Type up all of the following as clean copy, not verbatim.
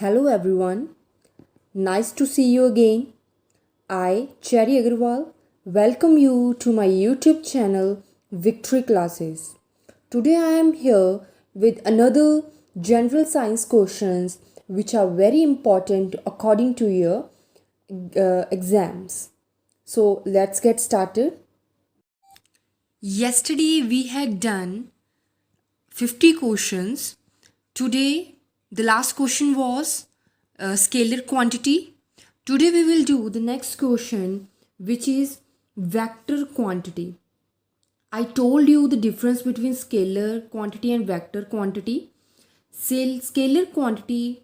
Hello everyone, nice to see you again. I, Cherry Agarwal, welcome you to my YouTube channel Victory Classes. Today I am here with another general science questions which are very important according to your exams. So let's get started. Yesterday we had done 50 questions. Today, the last question was scalar quantity. Today, we will do the next question, which is vector quantity. I told you the difference between scalar quantity and vector quantity. Scalar quantity,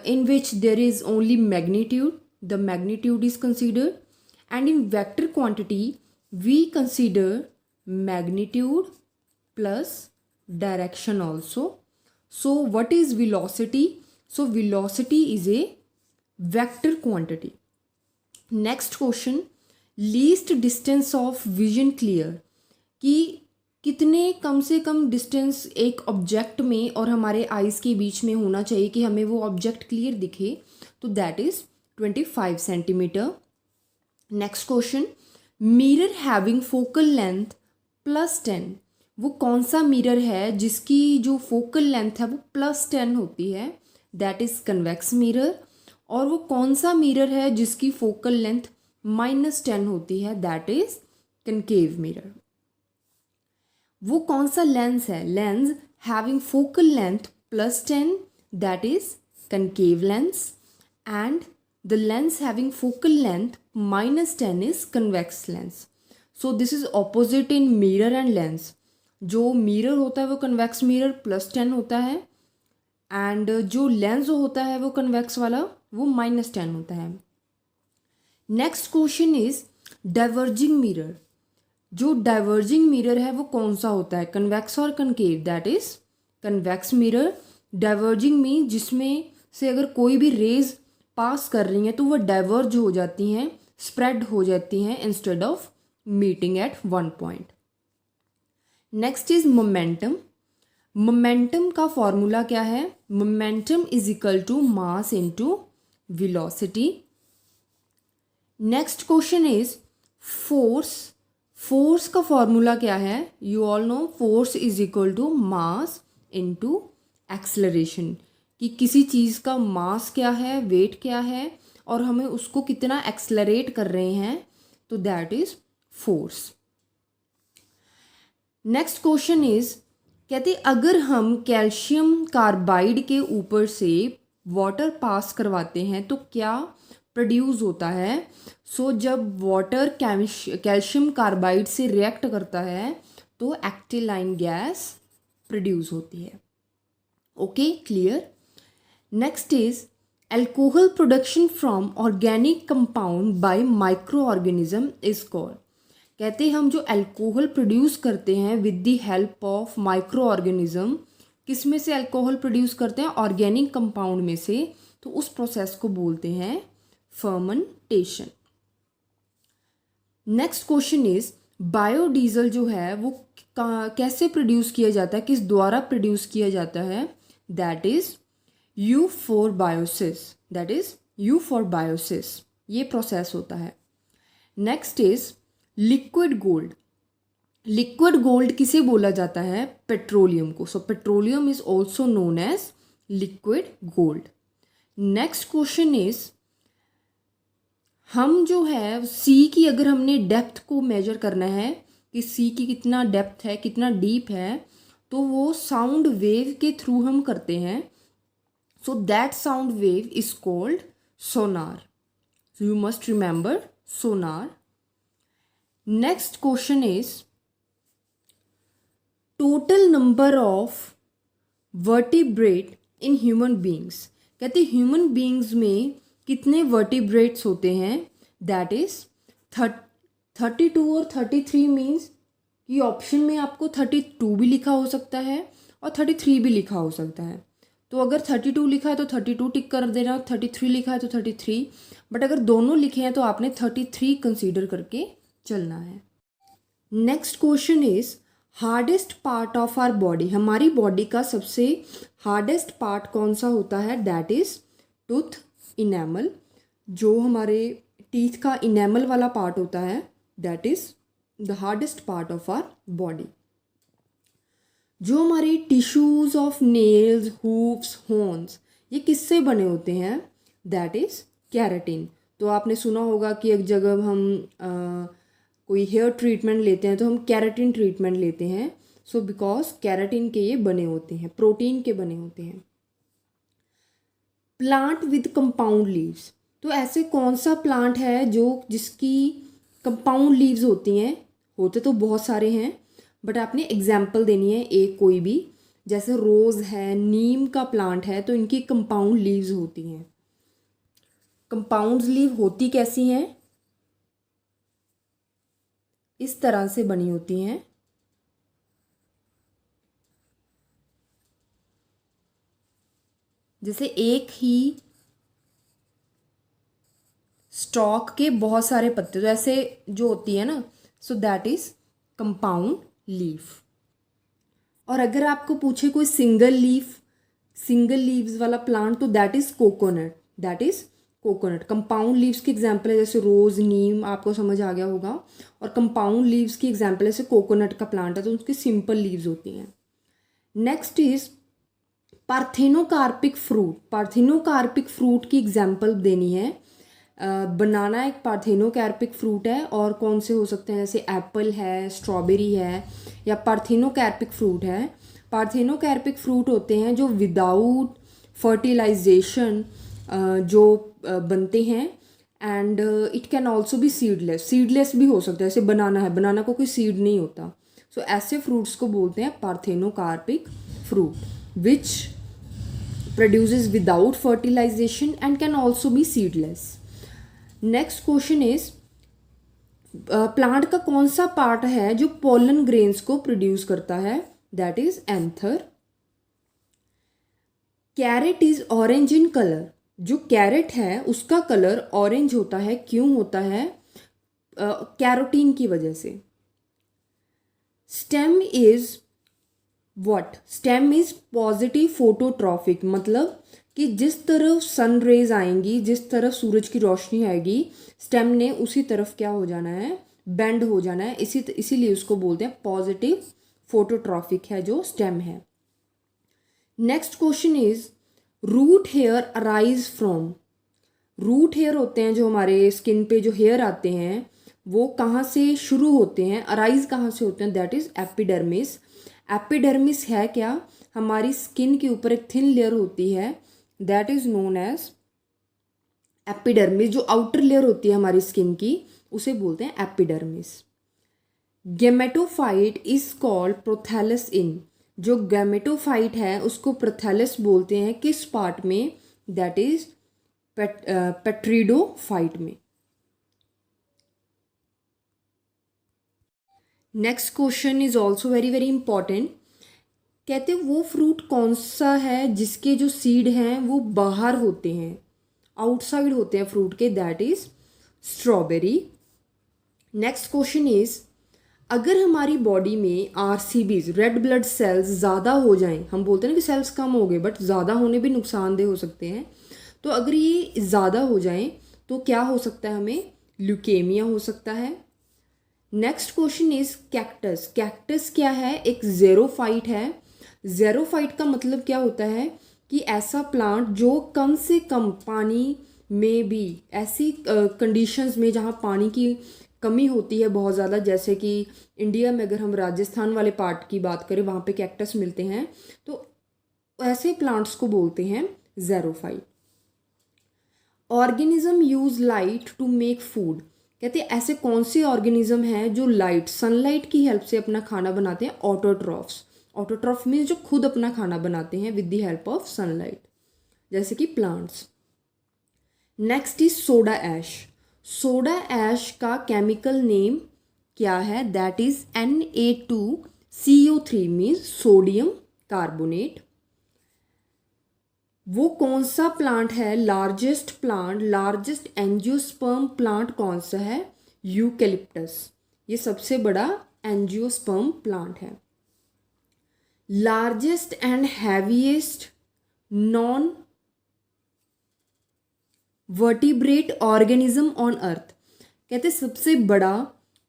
in which there is only magnitude, the magnitude is considered, and in vector quantity, we consider magnitude plus direction also. So what is velocity? So velocity is a vector quantity. Next question, least distance of vision clear, कि कितने कम से कम distance एक object में और हमारे eyes के बीच में होना चाहिए कि हमें वो ऑब्जेक्ट क्लियर दिखे, तो that is 25 centimetre. Next question, mirror having focal length +10, वो कौन सा मिरर है जिसकी जो फोकल लेंथ है वो +10 होती है, दैट इज़ कन्वेक्स मिरर. और वो कौन सा मिरर है जिसकी फोकल लेंथ -10 होती है, दैट इज़ कनकेव मिरर. वो कौन सा लेंस है, lens having focal length +10, that is concave lens. And the lens having focal length -10 is convex lens. So this is opposite in mirror and lens. जो mirror होता है वो convex mirror +10 होता है, एंड जो लेंस होता है वो कन्वेक्स वाला वो -10 होता है. Next question is diverging mirror. जो डाइवर्जिंग मिरर है वो कौन सा होता है, कन्वेक्स और concave, that is convex mirror. Diverging mean जिसमें से अगर कोई भी रेज पास कर रही हैं तो वह डाइवर्ज हो जाती हैं, स्प्रेड हो जाती हैं instead of meeting at one point. Next is momentum. Momentum का फॉर्मूला क्या है, momentum is equal to mass into velocity. Next question is force. Force का फॉर्मूला क्या है, you all know force is equal to mass into acceleration, कि किसी चीज़ का मास क्या है, वेट क्या है, और हमें उसको कितना एक्सेलरेट कर रहे हैं, तो that is force. Next question is, कहते अगर हम कैल्शियम कार्बाइड के ऊपर से वाटर पास करवाते हैं तो क्या प्रोड्यूस होता है. सो जब वाटर कैल्शियम कार्बाइड से रिएक्ट करता है तो एक्टिलाइन गैस प्रोड्यूस होती है. Okay, clear. Next is alcohol production from organic compound bye micro organism is called. कहते हैं हम जो अल्कोहल प्रोड्यूस करते हैं with the help of micro organism, किस में से अल्कोहल प्रोड्यूस करते हैं, ऑर्गेनिक कंपाउंड में से, तो उस प्रोसेस को बोलते हैं fermentation. Next question is biodiesel जो है वो कैसे प्रोड्यूस किया जाता है, किस द्वारा प्रोड्यूस किया जाता है, that is you for biosis, that is you for biosis, ये प्रोसेस होता है. Next is liquid gold. Liquid gold किसे बोला जाता है, पेट्रोलियम को. So petroleum is also known as liquid gold. Next question is, हम जो है सी की अगर हमने डेप्थ को मेजर करना है कि सी की कितना डेप्थ है, कितना डीप है, तो वो साउंड वेव के थ्रू हम करते हैं. So that sound wave is called Sonar. So you must remember Sonar. Next question is total number of vertebrate in human beings. कहते ह्यूमन बींग्स में कितने वर्टिब्रेट्स होते हैं, दैट इज 32 और 33 मीन्स कि ऑप्शन में आपको 32 भी लिखा हो सकता है और 33 भी लिखा हो सकता है. तो अगर 32 लिखा है तो 32 टिक कर देना, 33 लिखा है तो 33, बट अगर दोनों लिखे हैं तो आपने 33 कंसीडर करके चलना है. Next question is hardest part of our body. हमारी बॉडी का सबसे हार्डेस्ट पार्ट कौन सा होता है, दैट इज टूथ इनेमल, जो हमारे टीथ का इनेमल वाला पार्ट होता है, that is the hardest part of our body. जो हमारे tissues of nails, hooves, horns, ये किससे बने होते हैं, दैट इज़ कैराटिन। तो आपने सुना होगा कि एक जगह हम कोई हेयर ट्रीटमेंट लेते हैं तो हम कैराटिन ट्रीटमेंट लेते हैं। सो बिकॉज कैराटिन के ये बने होते हैं, प्रोटीन के बने होते हैं। प्लांट विद कंपाउंड लीव्स, तो ऐसे कौन सा प्लांट है जिसकी कंपाउंड लीव्स होती हैं, होते तो बहुत सारे हैं बट आपने एग्जाम्पल देनी है एक कोई भी। जैसे रोज़ है, नीम का प्लांट है, तो इनकी कंपाउंड लीव्स होती हैं। कंपाउंड लीव होती कैसी हैं, इस तरह से बनी होती हैं। जैसे एक ही स्टॉक के बहुत सारे पत्ते, तो ऐसे जो होती है ना, सो दैट इज कंपाउंड लीफ। और अगर आपको पूछे कोई सिंगल लीव्स वाला प्लांट, तो that is coconut, that is coconut. Compound leaves की एग्जाम्पल है जैसे रोज, नीम, आपको समझ आ गया होगा। और कंपाउंड लीव्स की एग्जाम्पल जैसे कोकोनट का प्लांट है तो उसकी सिंपल लीव्स होती हैं। Next is parthenocarpic fruit. Parthenocarpic fruit की एग्जाम्पल देनी है। बनाना एक पार्थेनोकार्पिक फ्रूट है, और कौन से हो सकते हैं जैसे एप्पल है, स्ट्रॉबेरी है, या पार्थेनोकार्पिक फ्रूट है। पार्थेनोकार्पिक फ्रूट होते हैं जो विदाउट फर्टिलाइजेशन जो बनते हैं, and it can also be seedless भी हो सकता है। जैसे बनाना है, बनाना को कोई सीड नहीं होता। सो ऐसे फ्रूट्स को बोलते हैं parthenocarpic fruit, which produces without fertilization and can also be seedless. Next question is plant का कौन सा पार्ट है जो पोलन ग्रेन्स को प्रोड्यूस करता है, that is anther. Carrot is orange in colour. जो कैरेट है उसका कलर ऑरेंज होता है, क्यों होता है, कैरोटीन की वजह से। Stem is what, stem is positive phototrophic, मतलब कि जिस तरफ सन रेज आएंगी, जिस तरफ सूरज की रोशनी आएगी, स्टेम ने उसी तरफ क्या हो जाना है, बेंड हो जाना है। इसीलिए उसको बोलते हैं पॉजिटिव फोटोट्रॉफिक है जो स्टेम है। Next question is root hair arise from. Root hair होते हैं जो हमारे स्किन पे जो हेयर आते हैं, वो कहाँ से शुरू होते हैं, अराइज कहाँ से होते हैं, दैट इज एपिडर्मिस। एपिडर्मिस है क्या, हमारी स्किन के ऊपर एक थिन लेयर होती है, that is known as epidermis. जो आउटर लेयर होती है हमारी स्किन की, उसे बोलते हैं epidermis. Gametophyte is called prothallus in. जो गैमेटोफाइट है उसको प्रोथैलस बोलते हैं किस पार्ट में, दैट इज पेट्रिडोफाइट में। Next question is also very very important. कहते हैं वो फ्रूट कौन सा है जिसके जो सीड हैं वो बाहर होते हैं, आउटसाइड होते हैं फ्रूट के, that is strawberry. Next question is अगर हमारी बॉडी में आरसीबीज, रेड ब्लड सेल्स ज़्यादा हो जाएं, हम बोलते हैं ना कि सेल्स कम हो गए, बट ज़्यादा होने भी नुकसानदेह हो सकते हैं। तो अगर ये ज़्यादा हो जाएं तो क्या हो सकता है, हमें ल्यूकेमिया हो सकता है। Next question is cactus. Cactus क्या है, एक ज़ेरोफाइट है। ज़ेरोफाइट का मतलब क्या होता है कि ऐसा प्लांट जो कम से कम पानी में भी, ऐसी कंडीशंस में जहाँ पानी की कमी होती है बहुत ज़्यादा, जैसे कि इंडिया में अगर हम राजस्थान वाले पार्ट की बात करें, वहाँ पे कैक्टस मिलते हैं, तो ऐसे प्लांट्स को बोलते हैं xerophyte. Organism use light to make food. कहते हैं ऐसे कौन से ऑर्गेनिज्म हैं जो लाइट, सनलाइट की हेल्प से अपना खाना बनाते हैं, ऑटोट्रॉफ्स। ऑटोट्रॉफ मीन्स जो खुद अपना खाना बनाते हैं with the help of sunlight, जैसे कि plants. Next is soda ash. Soda ash का केमिकल नेम क्या है, that is Na2CO3 means sodium carbonate. वो कौन सा प्लांट है, लार्जेस्ट एंजियोस्पर्म प्लांट कौन सा है, यूकेलिप्टस। ये सबसे बड़ा एंजियोस्पर्म प्लांट है। Largest and heaviest non vertebrate organism on earth, कहते सबसे बड़ा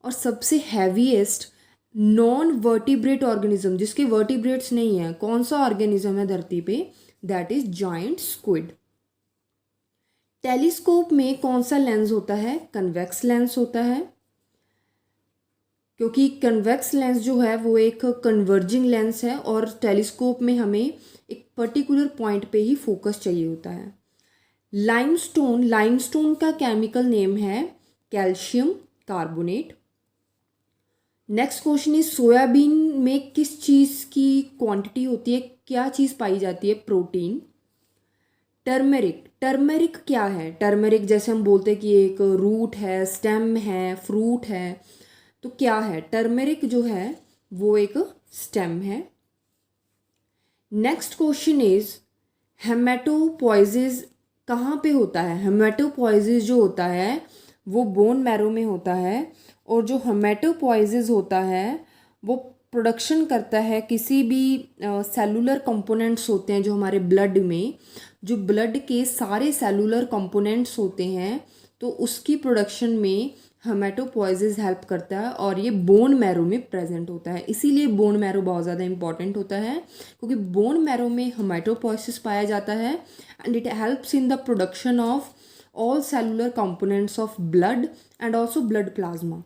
और सबसे हैवीएस्ट नॉन वर्टिब्रेट ऑर्गेनिज्म जिसके वर्टिब्रेट्स नहीं है, कौन सा ऑर्गेनिज्म है धरती पे? That is giant squid. Telescope में कौन सा लेंस होता है? कन्वेक्स लेंस होता है, क्योंकि कन्वेक्स लेंस जो है वो एक कन्वर्जिंग लेंस है और टेलीस्कोप में हमें एक पर्टिकुलर पॉइंट पे ही फोकस चाहिए होता है। लाइमस्टोन, लाइमस्टोन का केमिकल नेम है calcium carbonate. Next question is soybean में किस चीज़ की क्वांटिटी होती है, क्या चीज़ पाई जाती है? प्रोटीन। टर्मेरिक, टर्मेरिक क्या है? टर्मेरिक जैसे हम बोलते हैं कि एक रूट है, स्टेम है, फ्रूट है, तो क्या है? टर्मेरिक जो है वो एक स्टेम है। नेक्स्ट क्वेश्चन इज हेमेटोपोइसिस कहाँ पे होता है? हेमेटोपोइसिस जो होता है वो बोन मैरो में होता है, और जो हेमेटोपोइसिस होता है वो प्रोडक्शन करता है किसी भी सेलुलर कंपोनेंट्स होते हैं जो हमारे ब्लड में, जो ब्लड के सारे सेलुलर कंपोनेंट्स होते हैं, तो उसकी प्रोडक्शन में हेमेटोपोइसिस हेल्प करता है और ये बोन मैरो में प्रेजेंट होता है। इसीलिए बोन मैरो बहुत ज़्यादा इंपॉर्टेंट होता है, क्योंकि बोन मैरो में हेमेटोपोइसिस पाया जाता है and it helps in the production of all cellular components of blood and also blood plasma.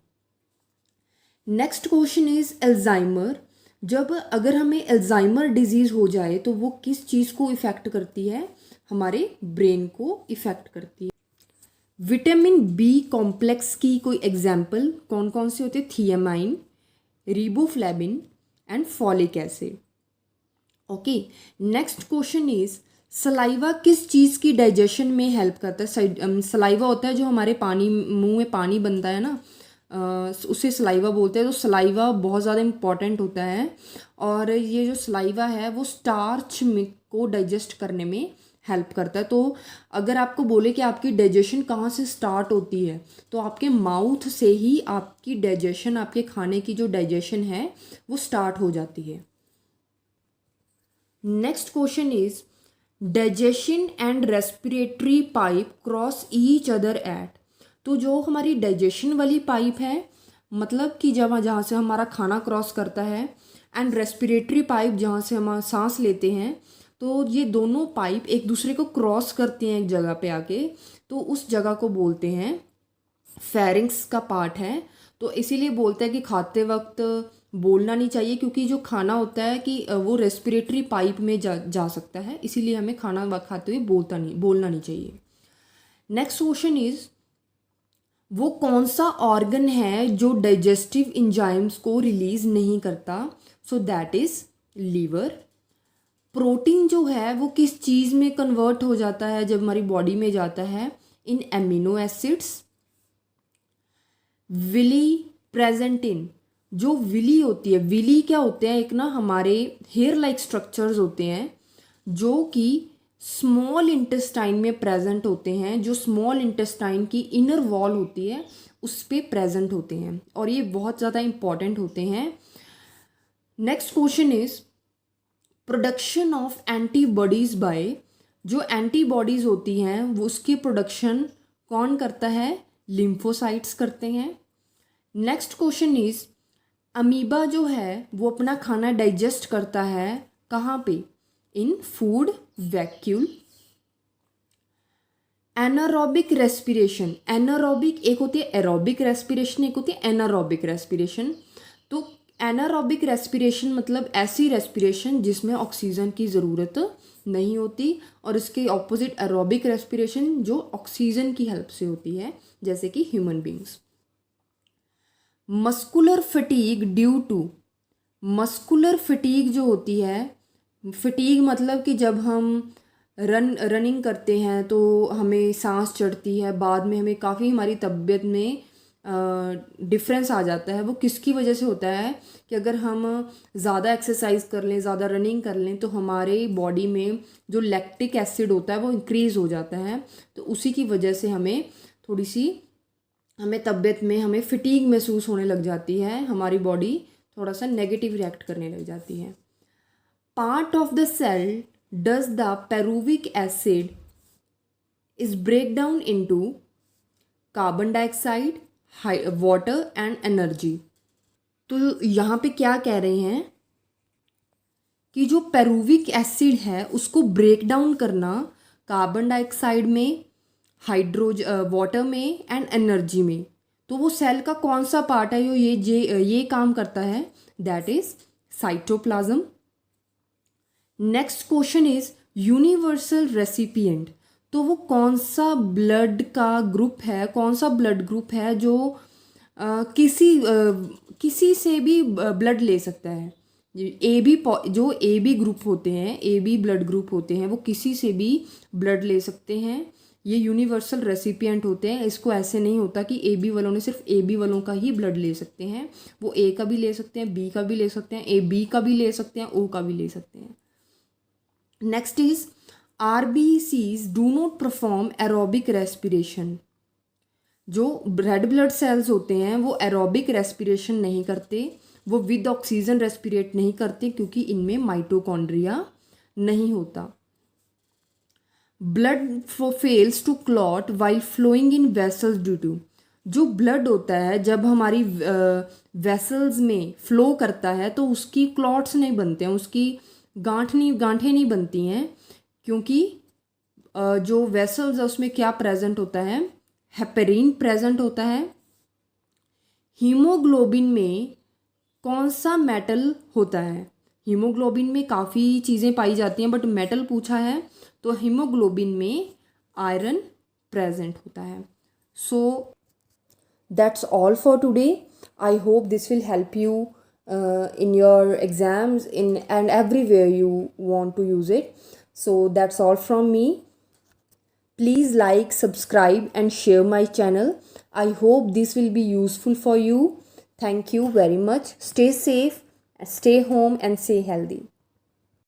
Next question is Alzheimer. जब अगर हमें एल्जाइमर डिजीज़ हो जाए तो वो किस चीज़ को इफ़ेक्ट करती है? हमारे ब्रेन को इफ़ेक्ट करती है। विटामिन बी कॉम्प्लेक्स की कोई एग्जाम्पल कौन कौन से होते हैं? Thiamine, riboflavin and folic acid. Okay, next question is saliva किस चीज़ की डाइजेशन में हेल्प करता है? सलाइवा होता है जो हमारे पानी, मुंह में पानी बनता है ना, उसे सलाइवा बोलते हैं। तो सलाइवा बहुत ज़्यादा इम्पॉर्टेंट होता है, और ये जो सलाइवा है वो स्टार्च को डाइजेस्ट करने में हेल्प करता है। तो अगर आपको बोले कि आपकी डाइजेशन कहाँ से स्टार्ट होती है, तो आपके माउथ से ही आपकी डाइजेशन, आपके खाने की जो डाइजेशन है वो स्टार्ट हो जाती है। Next question is digestion and respiratory pipe cross each other at. तो जो हमारी डाइजेशन वाली पाइप है, मतलब कि जहाँ से हमारा खाना क्रॉस करता है, एंड रेस्पिरेटरी पाइप जहाँ से हम सांस लेते हैं, तो ये दोनों पाइप एक दूसरे को क्रॉस करते हैं एक जगह पे आके, तो उस जगह को बोलते हैं फेरिंक्स का पार्ट है। तो इसीलिए बोलते हैं कि खाते वक्त बोलना नहीं चाहिए, क्योंकि जो खाना होता है कि वो रेस्पिरेटरी पाइप में जा सकता है, इसीलिए हमें खाना खाते हुए बोलना नहीं चाहिए। नेक्स्ट क्वेश्चन इज वो कौन सा ऑर्गन है जो डाइजेस्टिव एंजाइम्स को रिलीज नहीं करता? So that is liver. Protein जो है वो किस चीज़ में कन्वर्ट हो जाता है जब हमारी बॉडी में जाता है? In amino acids. Villi present in, जो विली होती है, विली क्या होते हैं? एक ना हमारे हेयर लाइक स्ट्रक्चर्स होते हैं जो कि स्मॉल इंटेस्टाइन में प्रेजेंट होते हैं, जो स्मॉल इंटेस्टाइन की इनर वॉल होती है उस पर प्रेजेंट होते हैं, और ये बहुत ज़्यादा इंपॉर्टेंट होते हैं। Next question is production of antibodies by, जो एंटीबॉडीज होती हैं वो उसकी प्रोडक्शन कौन करता है? लिम्फोसाइट्स करते हैं। नेक्स्ट क्वेश्चन इज अमीबा जो है वो अपना खाना डाइजेस्ट करता है कहाँ पे? इन food vacuole. Anaerobic respiration, anaerobic एक होती है एरोबिक रेस्पिरेशन, एक होती है एनारोबिक रेस्पिरेशन। तो एनारोबिक रेस्पिरेशन मतलब ऐसी रेस्पिरेशन जिसमें ऑक्सीजन की ज़रूरत नहीं होती, और इसके ऑपोजिट एरोबिक रेस्पिरेशन जो ऑक्सीजन की हेल्प से होती है, जैसे कि human beings. Muscular fatigue due to, muscular fatigue जो होती है, फटीग मतलब कि जब हम रनिंग करते हैं तो हमें सांस चढ़ती है, बाद में हमें काफ़ी हमारी तबीयत में डिफरेंस आ जाता है। वो किसकी वजह से होता है कि अगर हम ज़्यादा एक्सरसाइज कर लें, ज़्यादा रनिंग कर लें, तो हमारे बॉडी में जो लैक्टिक एसिड होता है वो इंक्रीज़ हो जाता है, तो उसी की वजह से हमें थोड़ी सी तबीयत में हमें फिटीग महसूस होने लग जाती है, हमारी बॉडी थोड़ा सा नेगेटिव रिएक्ट करने लग जाती है। Part of the cell does the pyruvic acid is break down into carbon dioxide, water and energy. तो यहाँ पे क्या कह रहे हैं कि जो पेरुविक एसिड है उसको ब्रेक डाउन करना कार्बन डाइऑक्साइड में, वाटर में एंड एनर्जी में। तो वो सेल का कौन सा पार्ट है जो ये काम करता है, that is cytoplasm. Next question is universal recipient. तो वो कौन सा ब्लड का ग्रुप है, कौन सा ब्लड ग्रुप है जो किसी से भी ब्लड ले सकता है। जो ए बी ग्रुप होते हैं, ए बी ब्लड ग्रुप होते हैं, वो किसी से भी ब्लड ले सकते हैं। ये यूनिवर्सल रेसिपिएंट होते हैं। इसको ऐसे नहीं होता कि ए बी वालों ने सिर्फ ए बी वालों का ही ब्लड ले सकते हैं। वो ए का भी ले सकते हैं, बी का भी ले सकते हैं, ए बी का भी ले सकते हैं, ओ का भी ले सकते हैं। Next is RBCs do not perform aerobic respiration. जो रेड ब्लड सेल्स होते हैं वो एरोबिक रेस्पिरेशन नहीं करते, वो विद ऑक्सीजन रेस्पिरेट नहीं करते क्योंकि इनमें माइटोकॉन्ड्रिया नहीं होता। Blood fails to clot while flowing in vessels due to. जो ब्लड होता है जब हमारी वेसल्स में फ्लो करता है तो उसकी क्लॉट्स नहीं बनते हैं, उसकी गांठें नहीं बनती हैं, क्योंकि जो वेसल्स है उसमें क्या प्रेजेंट होता है, हेपेरिन प्रेजेंट होता है। हीमोग्लोबिन में कौन सा मेटल होता है? हीमोग्लोबिन में काफ़ी चीज़ें पाई जाती हैं बट मेटल पूछा है तो हीमोग्लोबिन में आयरन प्रेजेंट होता है। So that's all for today. I hope this will help you in your exams and everywhere you want to use it. So that's all from me. Please like, subscribe and share my channel. I hope this will be useful for you. Thank you very much. Stay safe, stay home and stay healthy.